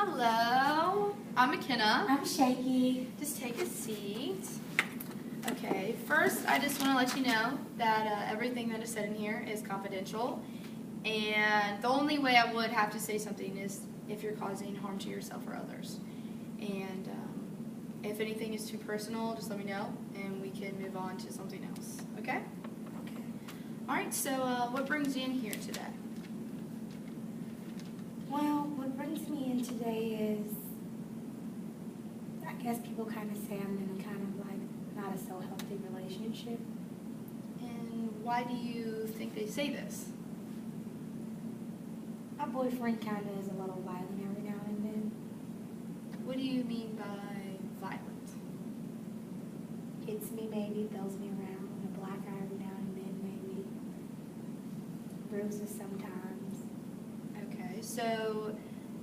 Hello, I'm McKenna. I'm Shaky. Just take a seat. Okay, first I just want to let you know that everything that is said in here is confidential, and the only way I would have to say something is if you're causing harm to yourself or others. And if anything is too personal, just let me know, and we can move on to something else. Okay? Okay. All right. So, what brings you in here today? Well, what brings me in today is, I guess people kind of say I'm in a kind of like not a so healthy relationship. And why do you think they say this? My boyfriend kind of is a little violent every now and then. What do you mean by violent? Hits me maybe, throws me around, a black eye every now and then maybe. Bruises sometimes. Okay, so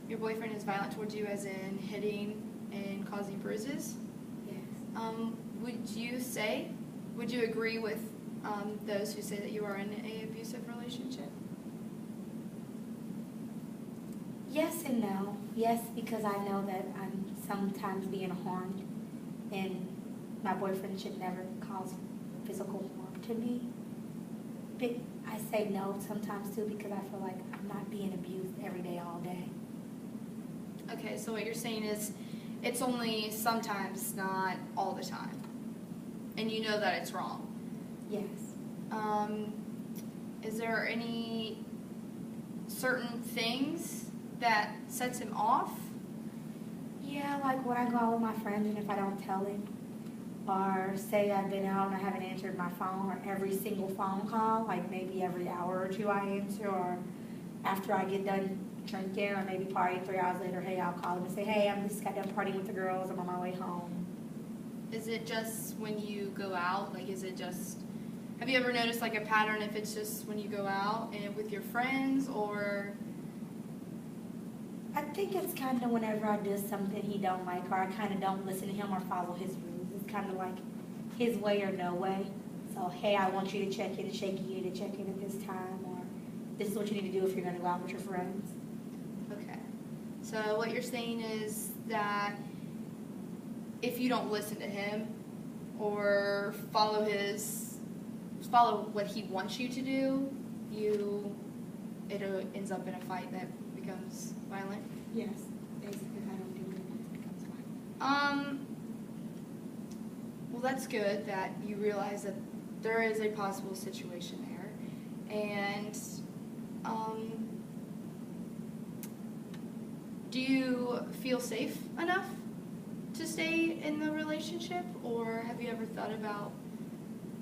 your boyfriend is violent towards you as in hitting and causing bruises? Yes. Would you agree with those who say that you are in an abusive relationship? Yes and no. Yes, because I know that I'm sometimes being harmed, and my boyfriend should never cause physical harm to me. But I say no sometimes too because I feel like I'm not being abused every day, all day. Okay, so what you're saying is it's only sometimes, not all the time. And you know that it's wrong. Yes. Is there any certain things that sets him off? Yeah, like when I go out with my friends and if I don't tell him, or say I've been out and I haven't answered my phone, or every single phone call, like maybe every hour or two I answer, or after I get done drinking, or maybe partying 3 hours later, hey, I'll call him and say, hey, I'm just got done partying with the girls, I'm on my way home. Is it just when you go out? Like, have you ever noticed like a pattern if it's just when you go out and with your friends, or? I think it's kind of whenever I do something he don't like, or I kind of don't listen to him or follow his rules. It's kind of like his way or no way. So, hey, I want you to check in and Shaky, you need to check in at this time, or this is what you need to do if you're going to go out with your friends. Okay. So what you're saying is that if you don't listen to him or follow what he wants you to do, it ends up in a fight that becomes violent? Yes. Basically, if I don't do what he wants, it becomes violent. Well, that's good that you realize that there is a possible situation there. And do you feel safe enough to stay in the relationship, or have you ever thought about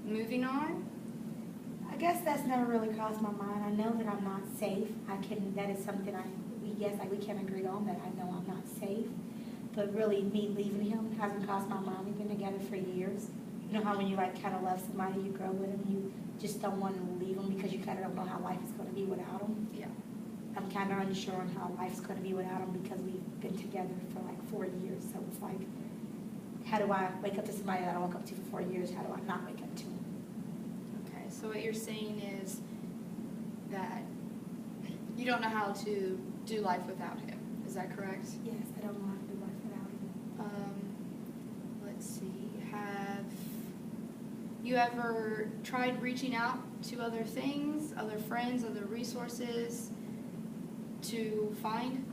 moving on? I guess that's never really crossed my mind. I know that I'm not safe. That is something we can agree on, that I know I'm not safe. But really, me leaving him hasn't crossed my mind. We've been together for years. You know how when you like kind of love somebody, you grow with them, you just don't want to leave them because you kind of don't know how life is going to be without them. Yeah. I'm kind of unsure on how life's going to be without him because we've been together for like 4 years. So it's like, how do I wake up to somebody that I woke up to for 4 years? How do I not wake up to him? Okay, so what you're saying is that you don't know how to do life without him. Is that correct? Yes, I don't know how to do life without him. Let's see. Have you ever tried reaching out to other things, other friends, other resources to find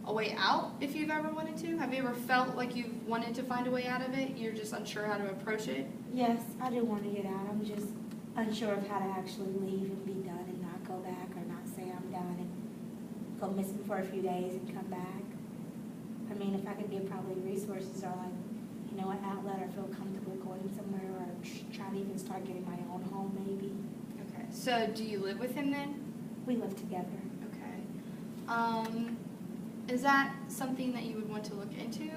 a way out if you've ever wanted to? Have you ever felt like you've wanted to find a way out of it? You're just unsure how to approach it? Yes, I do want to get out. I'm just unsure of how to actually leave and be done and not go back, or not say I'm done and go missing for a few days and come back. I mean, if I could get probably resources or like, an outlet, or feel comfortable going somewhere, or try to even start getting my own home maybe. Okay. So do you live with him then? We live together. Okay. Is that something that you would want to look into?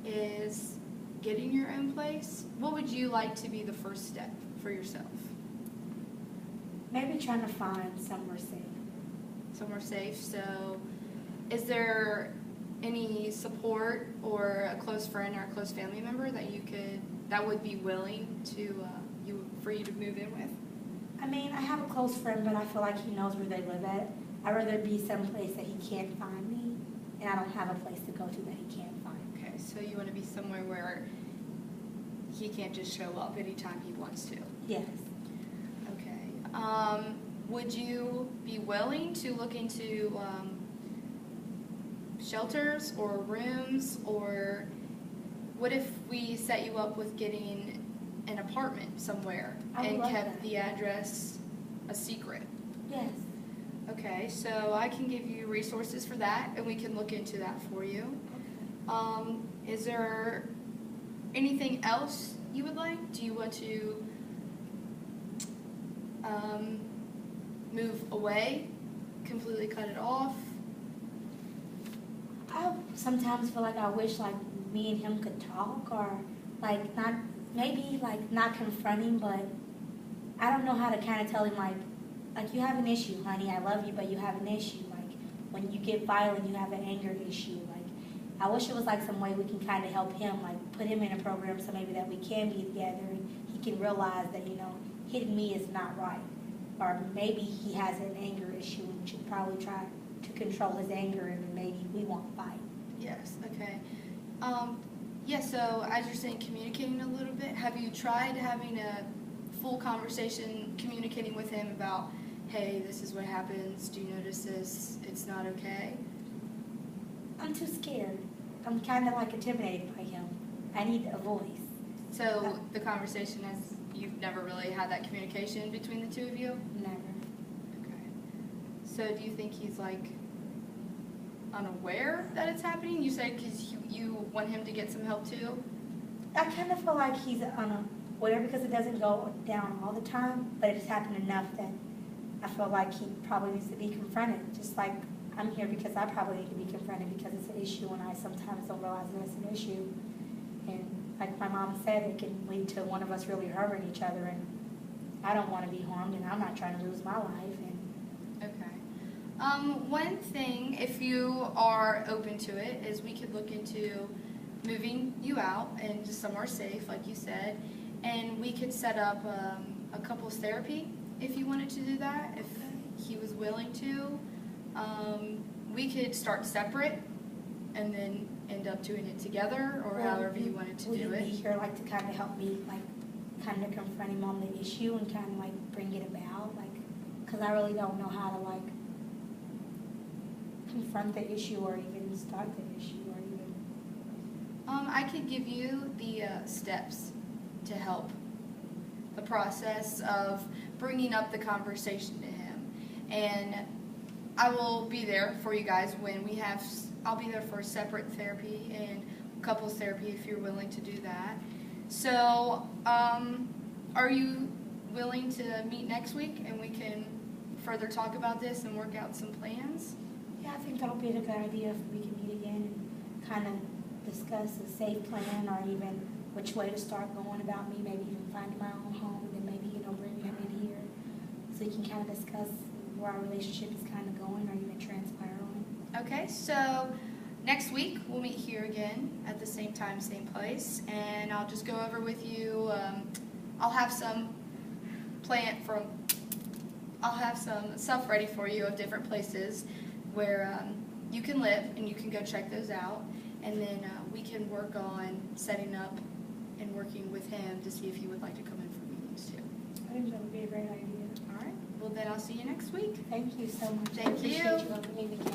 Is getting your own place? What would you like to be the first step for yourself? Maybe trying to find somewhere safe. Somewhere safe. So is there any support or a close friend or a close family member that would be willing for you to move in with? I mean, I have a close friend, but I feel like he knows where they live at. I'd rather be someplace that he can't find me, and I don't have a place to go to that he can't find. Okay, so you want to be somewhere where he can't just show up anytime he wants to. Yes. Okay. Would you be willing to look into shelters or rooms, or what if we set you up with getting an apartment somewhere I would and love kept that. the address a secret? Yes. Okay, so I can give you resources for that, and we can look into that for you. Is there anything else you would like? Do you want to move away, completely cut it off? I sometimes feel like I wish like me and him could talk, or like not, maybe like not confronting, but I don't know how to kind of tell him like you have an issue, honey, I love you, but you have an issue. Like when you get violent, you have an anger issue. Like I wish it was like some way we can kind of help him, like put him in a program so maybe that we can be together and he can realize that, you know, hitting me is not right. Or maybe he has an anger issue and should probably try to control his anger, and then maybe we won't fight. Yes, okay. Yeah, so as you're saying, communicating a little bit, have you tried having a full conversation, communicating with him about, hey, this is what happens, do you notice this, it's not okay? I'm too scared. I'm kind of like intimidated by him. I need a voice. So the conversation has, you've never really had that communication between the two of you? Never. Okay. So do you think he's like unaware that it's happening? You said because you want him to get some help too? I kind of feel like he's unaware because it doesn't go down all the time, but it's happened enough that I feel like he probably needs to be confronted. Just like I'm here because I probably need to be confronted because it's an issue, and I sometimes don't realize that it's an issue. And like my mom said, it can lead to one of us really hurting each other, and I don't want to be harmed, and I'm not trying to lose my life. And Okay. One thing, if you are open to it, is we could look into moving you out and just somewhere safe, like you said, and we could set up a couples therapy if you wanted to do that, if he was willing to. We could start separate and then end up doing it together, or however you wanted to will do you be it. here like to kind of help me, like kind of confront him on the issue and kind of like bring it about, like, because I really don't know how to like confront the issue or even start the issue or even. I could give you the steps to help the process of bringing up the conversation to him. And I will be there for you guys when we have, I'll be there for separate therapy and couples therapy if you're willing to do that. So, are you willing to meet next week and we can further talk about this and work out some plans? Yeah, I think that'll be a good idea if we can meet again and kind of discuss a safe plan or even which way to start going about me, maybe even finding my own home and then maybe, you know, bringing him in here so we can kind of discuss where our relationship is kind of going or even transpire on it. Okay, so next week we'll meet here again at the same time, same place, and I'll just go over with you. I'll have some I'll have some stuff ready for you of different places where you can live, and you can go check those out, and then we can work on setting up and working with him to see if he would like to come in for meetings too. I think that would be a great idea. All right, well then I'll see you next week. Thank you so much. Thank I appreciate you. you opening the